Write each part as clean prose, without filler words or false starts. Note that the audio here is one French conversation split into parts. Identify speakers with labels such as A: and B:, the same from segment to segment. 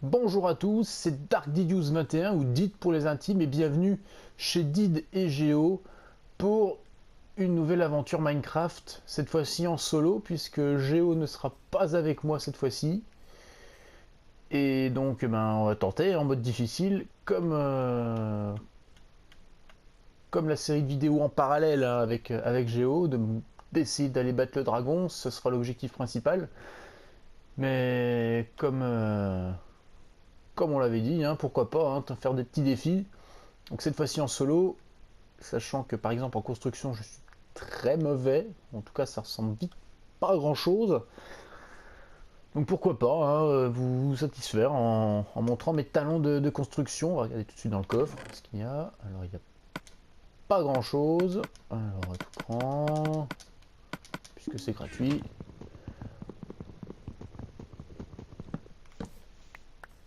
A: Bonjour à tous, c'est DarkDidius21 ou Did pour les intimes et bienvenue chez Did et Géo pour une nouvelle aventure Minecraft, cette fois-ci en solo puisque Géo ne sera pas avec moi cette fois-ci. Et donc on va tenter en mode difficile comme la série de vidéos en parallèle hein, avec Géo, d'essayer d'aller battre le dragon, ce sera l'objectif principal. Mais comme on l'avait dit, hein, pourquoi pas hein, faire des petits défis. Donc cette fois-ci en solo, sachant que par exemple en construction je suis très mauvais, en tout cas ça ressemble vite pas à grand chose. Donc pourquoi pas hein, vous satisfaire en montrant mes talents de construction. On va regarder tout de suite dans le coffre ce qu'il y a. Alors il n'y a pas grand chose. Alors à tout prend, puisque c'est gratuit.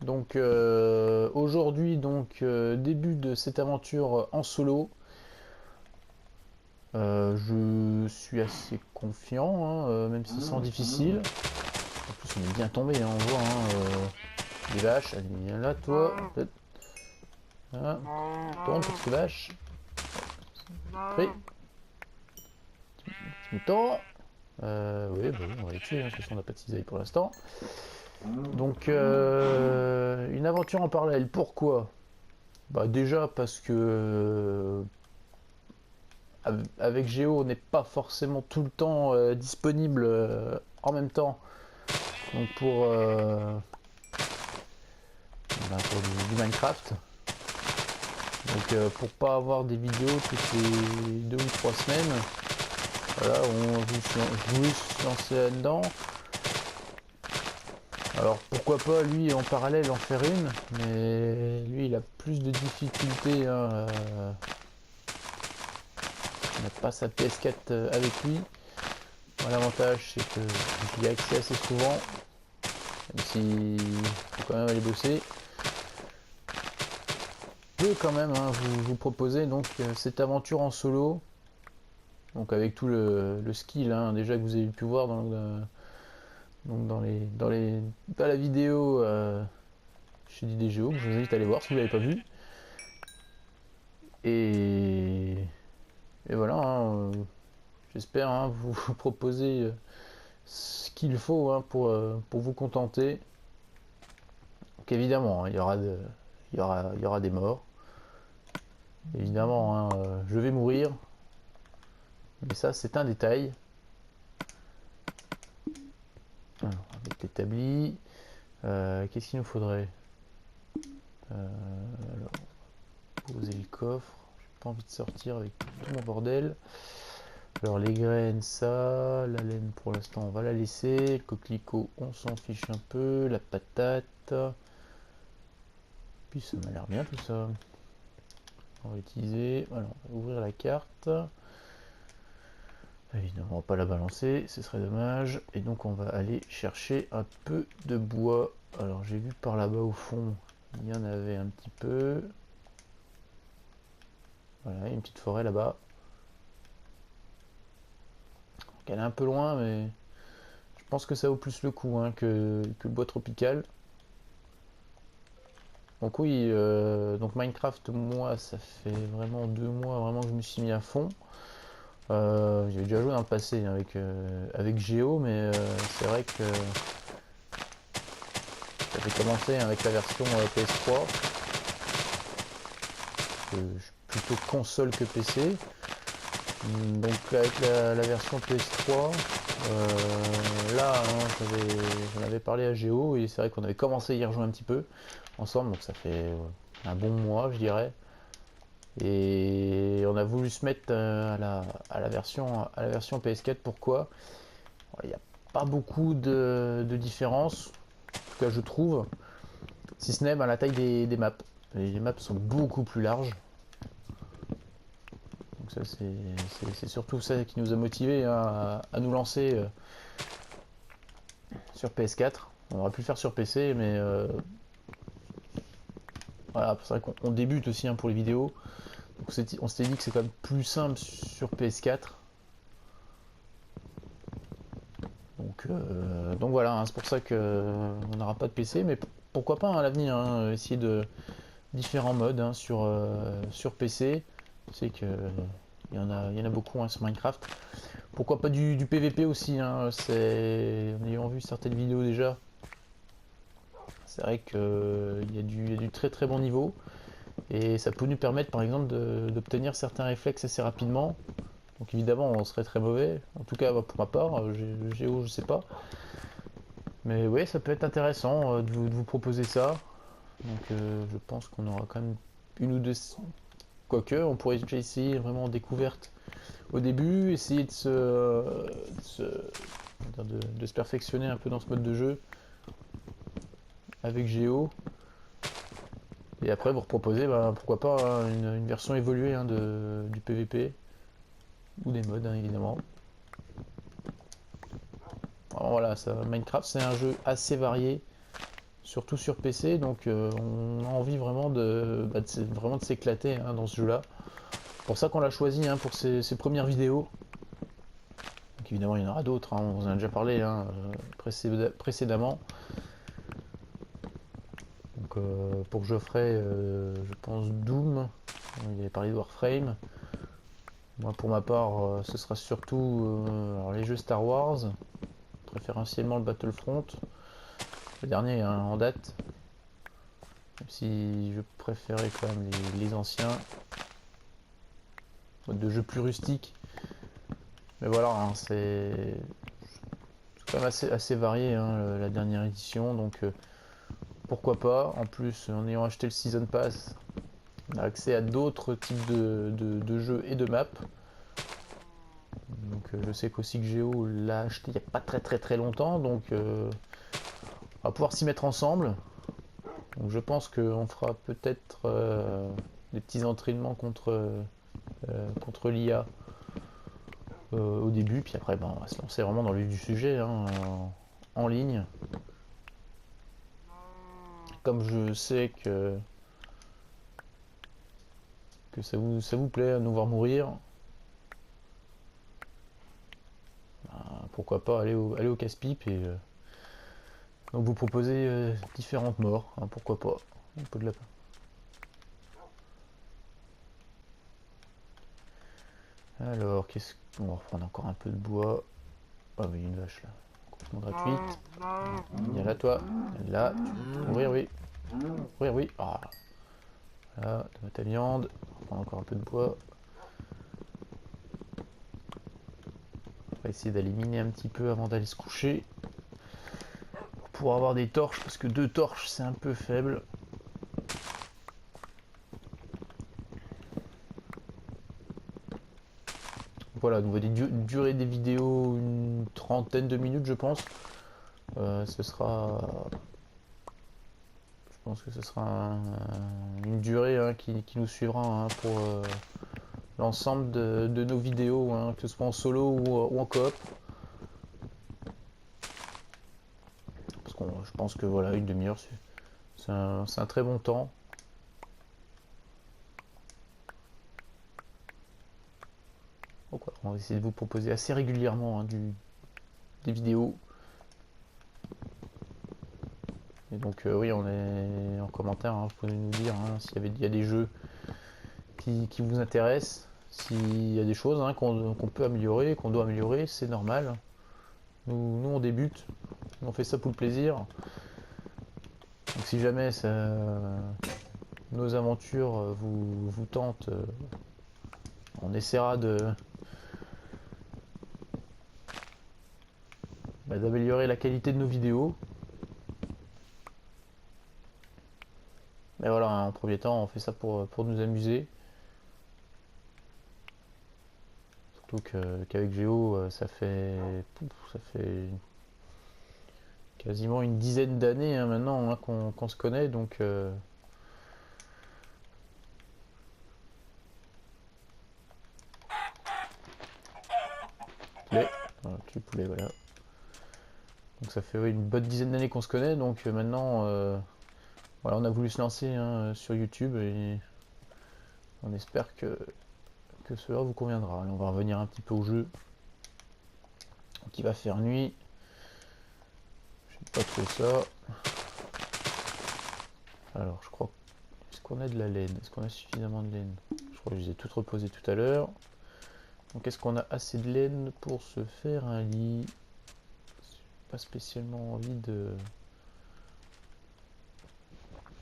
A: Donc aujourd'hui début de cette aventure en solo. Je suis assez confiant, hein, même si c'est difficile. En plus, on est bien tombé, hein, on voit. Hein, les vaches, allez, viens là, toi. Hein, tourne, petite vache. Prêt. Petit mouton. Oui, bah, on va les tuer, hein, de toute façon, on n'a pas de cisaille pour l'instant. Donc, une aventure en parallèle. Pourquoi? Bah, déjà parce que avec Géo, on n'est pas forcément tout le temps disponible en même temps. Donc pour du Minecraft. Donc pour pas avoir des vidéos toutes les 2 ou 3 semaines, voilà, je voulais se lancer là-dedans. Alors pourquoi pas lui en parallèle en faire une, mais lui il a plus de difficultés. Hein, il n'a pas sa PS4 avec lui. Bon, l'avantage c'est que j'y ai accès assez souvent, même si faut quand même aller bosser. Je peux quand même hein, vous proposer donc cette aventure en solo. Donc avec tout le skill hein, déjà que vous avez pu voir donc dans la vidéo chez DDGO, que je vous invite à aller voir si vous ne l'avez pas vu. Et voilà, hein, j'espère hein, vous proposer ce qu'il faut hein, pour vous contenter. Donc évidemment, hein, il y aura des morts. Évidemment, hein, je vais mourir. Mais ça, c'est un détail. Alors, avec l'établi. Qu'est-ce qu'il nous faudrait alors, poser le coffre. J'ai pas envie de sortir avec tout mon bordel. Alors les graines, ça, la laine pour l'instant on va la laisser. Le coquelicot, on s'en fiche un peu. La patate. Puis ça m'a l'air bien tout ça. On va utiliser. Voilà, on va ouvrir la carte. Évidemment, on va pas la balancer, ce serait dommage. Et donc on va aller chercher un peu de bois. Alors j'ai vu par là-bas au fond, il y en avait un petit peu. Voilà, il y a une petite forêt là-bas. Elle est un peu loin, mais je pense que ça vaut plus le coup hein, que le bois tropical. Donc oui, donc Minecraft, moi, ça fait vraiment 2 mois vraiment que je me suis mis à fond. J'avais déjà joué dans le passé avec Géo, mais c'est vrai que j'avais commencé avec la version PS3. Je suis plutôt console que PC. Donc avec la version PS3, là hein, j'en avais parlé à Géo et c'est vrai qu'on avait commencé à y rejouer un petit peu ensemble, donc ça fait un bon mois je dirais. Et on a voulu se mettre à la version PS4. Pourquoi? Il n'y a pas beaucoup de différence, en tout cas je trouve, si ce n'est la taille des maps. Les maps sont beaucoup plus larges. Donc ça c'est surtout ça qui nous a motivé hein, à nous lancer sur PS4. On aurait pu le faire sur PC, mais voilà, c'est vrai qu'on débute aussi hein, pour les vidéos. Donc on s'était dit que c'est quand même plus simple sur PS4. Donc voilà, hein, c'est pour ça qu'on n'aura pas de PC, mais pourquoi pas hein, à l'avenir, hein, essayer de différents modes hein, sur PC. Je sais que il y en a beaucoup hein, sur Minecraft. Pourquoi pas du PVP aussi, hein, en ayant vu certaines vidéos déjà, c'est vrai qu'il y a du très très bon niveau. Et ça peut nous permettre par exemple d'obtenir certains réflexes assez rapidement. Donc évidemment on serait très mauvais, en tout cas pour ma part, Géo je sais pas. Mais oui ça peut être intéressant de vous proposer ça. Donc je pense qu'on aura quand même une ou deux... Quoique on pourrait déjà essayer vraiment en découverte au début, essayer de se perfectionner un peu dans ce mode de jeu avec Géo. Et après vous proposer bah, pourquoi pas hein, une version évoluée hein, du PVP. Ou des mods hein, évidemment. Alors, voilà, Minecraft c'est un jeu assez varié, surtout sur PC, donc on a envie vraiment vraiment de s'éclater hein, dans ce jeu là. Pour ça qu'on l'a choisi hein, pour ces premières vidéos. Donc évidemment il y en aura d'autres, hein, on vous en a déjà parlé hein, précédemment. Donc pour Geoffrey, je pense Doom, il avait parlé de Warframe. Moi pour ma part ce sera surtout alors, les jeux Star Wars, préférentiellement le Battlefront, le dernier hein, en date, même si je préférais quand même les anciens, mode de jeu plus rustique. Mais voilà, hein, c'est quand même assez varié hein, la dernière édition, donc pourquoi pas. En plus, en ayant acheté le Season Pass, on a accès à d'autres types de jeux et de maps. Donc je sais qu'aussi que Géo l'a acheté il n'y a pas très longtemps, donc on va pouvoir s'y mettre ensemble. Donc je pense qu'on fera peut-être des petits entraînements contre l'IA au début, puis après ben, on va se lancer vraiment dans le vif du sujet hein, en ligne. Comme je sais que ça vous plaît à nous voir mourir, ben, pourquoi pas aller au casse-pipe et donc vous proposer différentes morts, hein, pourquoi pas. Un peu de lapin. Alors, qu'on va reprendre encore un peu de bois. Ah oui, une vache là. Complètement gratuite. Viens là toi. Viens là. Ouvrir oui. Ouvrir oui. Ah. Voilà, ta viande. On va reprendre encore un peu de bois. On va essayer d'aller miner un petit peu avant d'aller se coucher. Pour avoir des torches, parce que 2 torches c'est un peu faible. Voilà, donc durée des vidéos une trentaine de minutes je pense. Je pense que ce sera une durée hein, qui nous suivra hein, pour l'ensemble de nos vidéos, hein, que ce soit en solo ou en coop. Parce que je pense que voilà, une demi-heure, c'est un très bon temps. Donc, voilà, on va essayer de vous proposer assez régulièrement hein, des vidéos. Et donc oui, on est en commentaire, hein, vous pouvez nous dire hein, s'il y a des jeux qui vous intéressent, s'il y a des choses hein, qu'on peut améliorer, qu'on doit améliorer, c'est normal. Nous on débute, on fait ça pour le plaisir. Donc si jamais nos aventures vous tentent, on essaiera d'améliorer la qualité de nos vidéos. Mais voilà, en premier temps, on fait ça pour nous amuser. Surtout qu'avec Géo, ça fait quasiment une dizaine d'années hein, maintenant hein, qu'on se connaît, donc poulet, voilà, petit poulet, voilà. Donc ça fait oui, une bonne dizaine d'années qu'on se connaît, donc maintenant voilà, on a voulu se lancer hein, sur YouTube et on espère que cela vous conviendra. Allez, on va revenir un petit peu au jeu. Donc il va faire nuit. J'aime pas trop ça. qu'on a de la laine? Est-ce qu'on a suffisamment de laine? Je crois que je les ai toutes reposées tout à l'heure. Donc est-ce qu'on a assez de laine pour se faire un lit? J'ai pas spécialement envie de...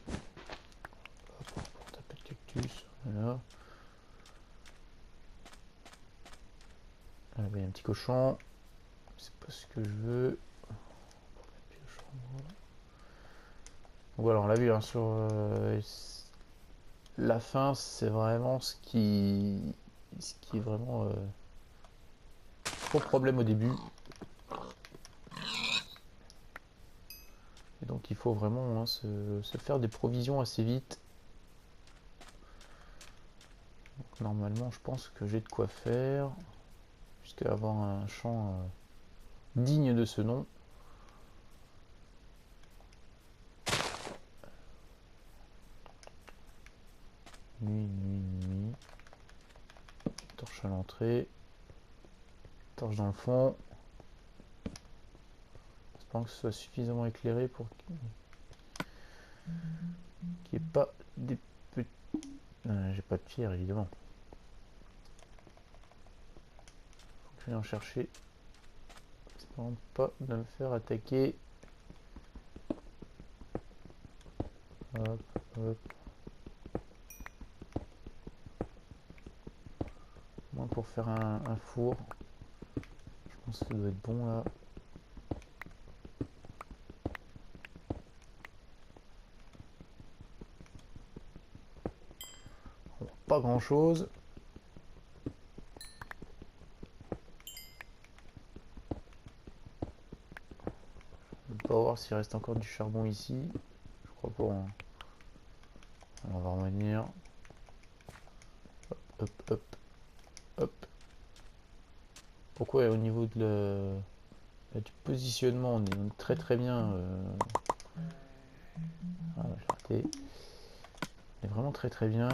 A: Hop, pour taper de cactus, voilà. Ah, il y a un petit cochon. C'est pas ce que je veux. Voilà, on l'a vu hein, sur la fin, c'est vraiment ce qui est vraiment gros problème au début. Et donc il faut vraiment hein, se faire des provisions assez vite. Donc, normalement, je pense que j'ai de quoi faire, jusqu'à avoir un champ digne de ce nom. Nuit. Torche à l'entrée. Torche dans le fond. J'espère que ce soit suffisamment éclairé pour qu'il n'y ait pas des petits... j'ai pas de pierre évidemment. Faut que je vienne en chercher. J'espère pas de me faire attaquer. Hop, hop. Moins pour faire un four. Je pense que ça doit être bon là. Bon, pas grand chose. On va voir s'il reste encore du charbon ici. Je crois pas. Hein. On va revenir. Hop, hop, hop, hop. Pourquoi au niveau de du positionnement, on est très très bien. Ah, j'ai raté. On est vraiment très très bien.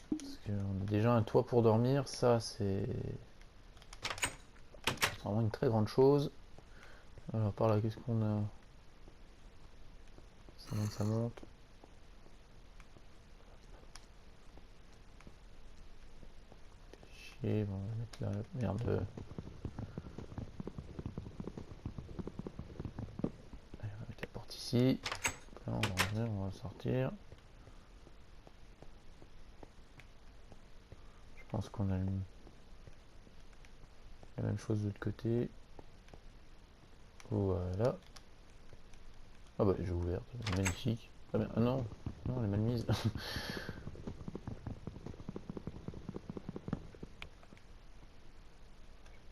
A: Parce qu'on a déjà un toit pour dormir. Ça, c'est vraiment une très grande chose. Alors par là, qu'est-ce qu'on a? Ça monte, ça monte. Chier, bon, on va mettre la merde. Allez, on va mettre la porte ici. Là, on va revenir, on va sortir. Je pense qu'on a la même chose de l'autre côté. Voilà. Ah bah j'ai ouvert, magnifique. Ah, bien. Ah non, non, elle est mal mise.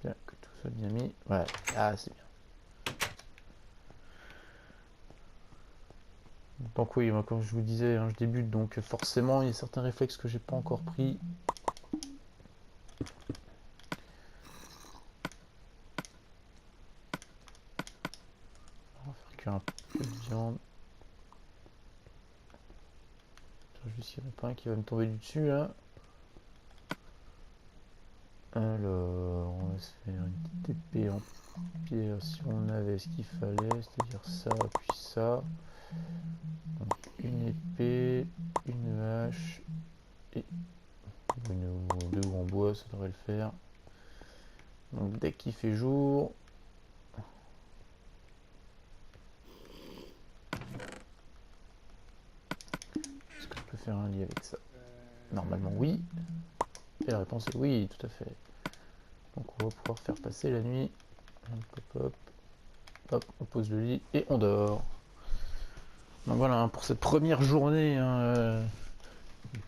A: Bien que tout soit bien mis. Ouais, ah c'est bien. Donc oui, moi, comme je vous disais, hein, je débute, donc forcément il y a certains réflexes que j'ai pas encore pris. On va faire cuire un peu de viande. Je vais s'il n'y en a pas un qui va me tomber du dessus là. Alors, on va se faire une petite épée en pierre si on avait ce qu'il fallait, c'est-à-dire ça, puis ça. Donc une épée, une hache et une ou deux en bois, ça devrait le faire. Donc dès qu'il fait jour, est-ce que je peux faire un lit avec ça? Normalement oui. Et la réponse est oui, tout à fait. Donc on va pouvoir faire passer la nuit. Hop, hop, hop, on pose le lit et on dort. Donc voilà, hein, pour cette première journée hein,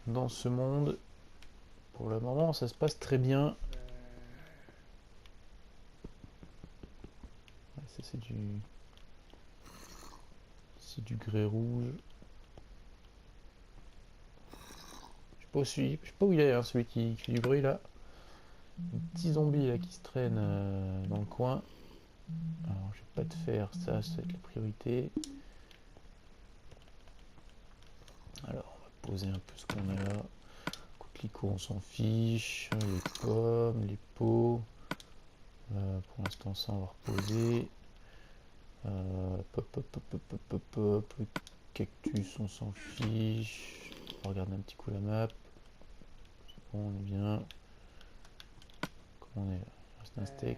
A: dans ce monde, pour le moment ça se passe très bien. Ça c'est du grès rouge. Je sais pas où il est hein, celui qui fait du bruit là. Un petit zombie là qui se traîne dans le coin. Alors je vais pas te faire ça, ça va être la priorité. Alors on va poser un peu ce qu'on a là. Coquelicot on s'en fiche. Les pommes, les pots. Pour l'instant ça on va reposer. Pop, pop, pop, pop, pop, pop. cactus, on s'en fiche. On va regarder un petit coup la map. Bon, on est bien. Comment on est là? Il reste un steak.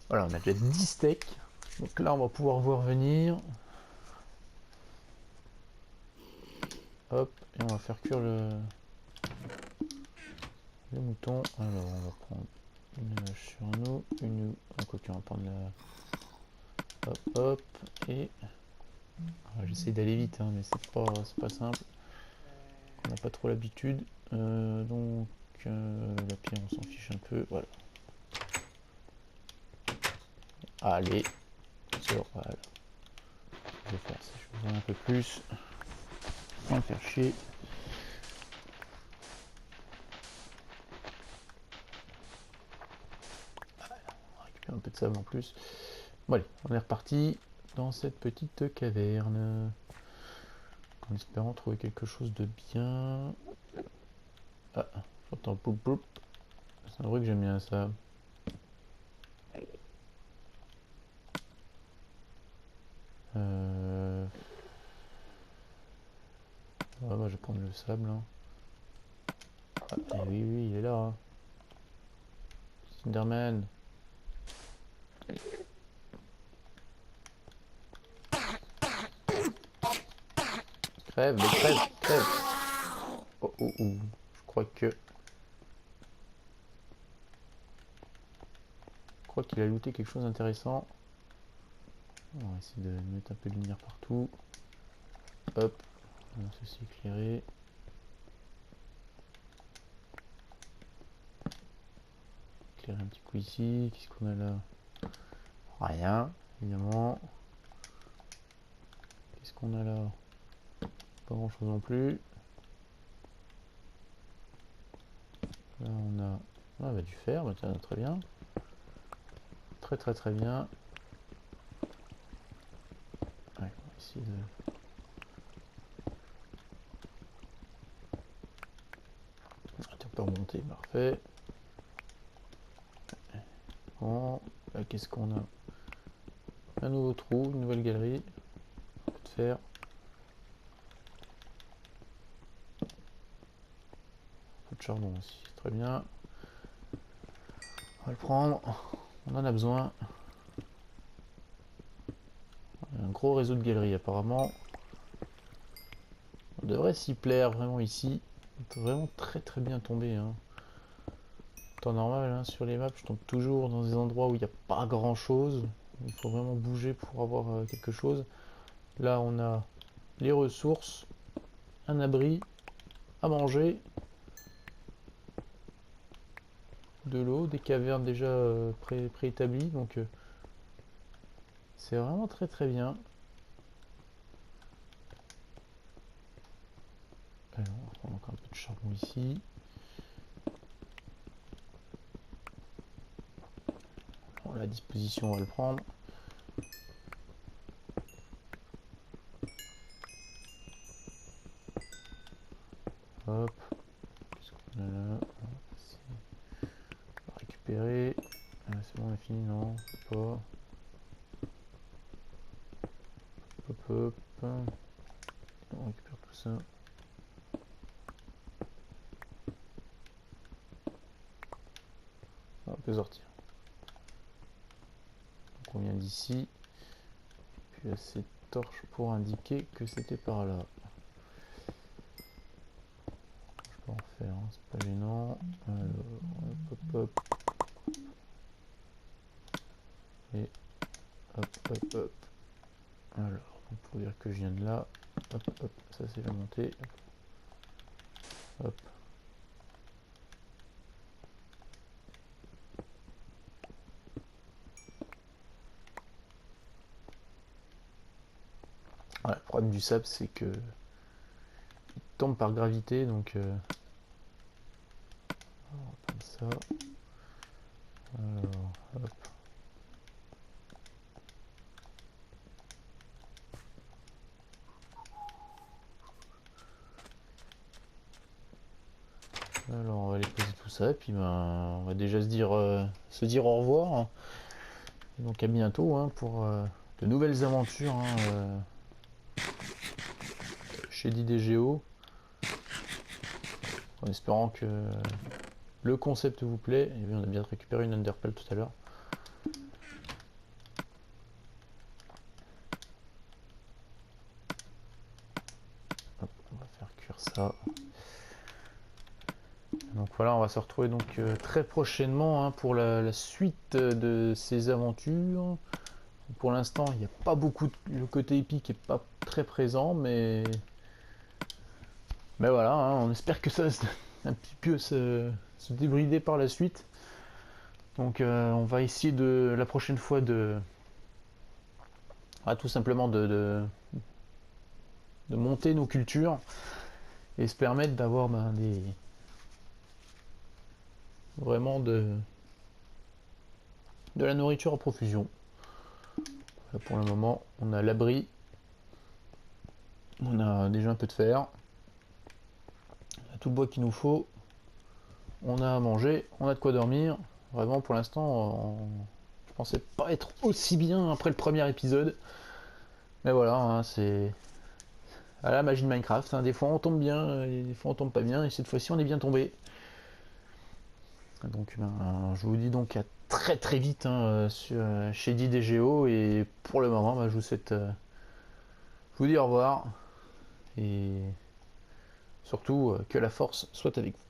A: Voilà, on a déjà 10 steaks. Donc là, on va pouvoir voir venir. Hop, et on va faire cuire le mouton. Alors, on va prendre une hache sur nous, une... Quoi qu'on va prendre la... Hop, hop, et... J'essaie d'aller vite, hein, mais c'est pas simple. On n'a pas trop l'habitude. Donc, la pierre, on s'en fiche un peu. Voilà. Allez, sur, voilà. Je vais faire ça, je vais faire un peu plus. Sans me faire chier. On récupère un peu de sable en plus. Bon allez, on est reparti dans cette petite caverne. En espérant trouver quelque chose de bien. Ah, j'entends poup poup. C'est vrai que j'aime bien ça. Ah bah, je vais prendre le sable. Hein. Ah, et oui, oui, il est là. Hein. Cinderman. Crève, mais crève, crève. Oh, oh, oh. Je crois que... Je crois qu'il a looté quelque chose d'intéressant. On va essayer de mettre un peu de lumière partout. Hop. Ceci éclairé. Éclairer un petit coup ici. Qu'est-ce qu'on a là? Rien, évidemment. Qu'est-ce qu'on a là? Pas grand chose non plus. Là on a... Ah bah du fer, bah tiens, très bien. Très très très bien. Ouais, on va essayer de... Ah, tu peux remonter, parfait. Bon, là qu'est-ce qu'on a? Un nouveau trou, une nouvelle galerie. Un peu de fer. Un peu de charbon aussi, très bien. On va le prendre, on en a besoin. Un gros réseau de galeries apparemment. On devrait s'y plaire vraiment ici. On peut vraiment très très bien tomber. Hein. En temps normal, hein, sur les maps, je tombe toujours dans des endroits où il n'y a pas grand chose. Il faut vraiment bouger pour avoir quelque chose. Là, on a les ressources, un abri, à manger, de l'eau, des cavernes déjà préétablies. Donc, c'est vraiment très très bien. Alors, on va prendre encore un peu de charbon ici. Bon, la disposition, on va le prendre. Hop. Qu'est-ce qu'on a là? On va récupérer. C'est bon, on a fini, non? Pas. Hop, hop. On récupère tout ça. On peut sortir. Donc on vient d'ici. Puis cette torche pour indiquer que c'était par là. Je peux en faire, hein, c'est pas gênant. Alors, hop, hop, hop. Et hop, hop, hop. Alors, pour dire que je viens de là. Hop, hop, ça c'est la montée. Hop. Ouais, le problème du sable, c'est que il tombe par gravité, donc on va prendre ça. Alors, hop. Alors on va aller poser tout ça et puis ben, on va déjà se dire au revoir. Et donc à bientôt hein, pour de nouvelles aventures hein, chez DDGO. En espérant que le concept vous plaît. Et bien, on a bien récupéré une Underpearl tout à l'heure. On va faire cuire ça. Donc voilà, on va se retrouver donc très prochainement hein, pour la suite de ces aventures. Pour l'instant, il n'y a pas beaucoup le côté épique est pas très présent, mais voilà, hein, on espère que ça va un petit peu se débrider par la suite. Donc on va essayer de la prochaine fois de tout simplement de monter nos cultures et se permettre d'avoir vraiment de la nourriture à profusion. Là, pour le moment, on a l'abri, on a déjà un peu de fer, on a tout le bois qu'il nous faut, on a à manger, on a de quoi dormir. Vraiment, pour l'instant, je pensais pas être aussi bien après le premier épisode. Mais voilà, hein, c'est à la magie de Minecraft. Hein. Des fois on tombe bien, et des fois on tombe pas bien, et cette fois-ci on est bien tombé. Donc je vous dis donc à très très vite hein, chez DDGO, et pour le moment je vous souhaite je vous dis au revoir, et surtout que la force soit avec vous.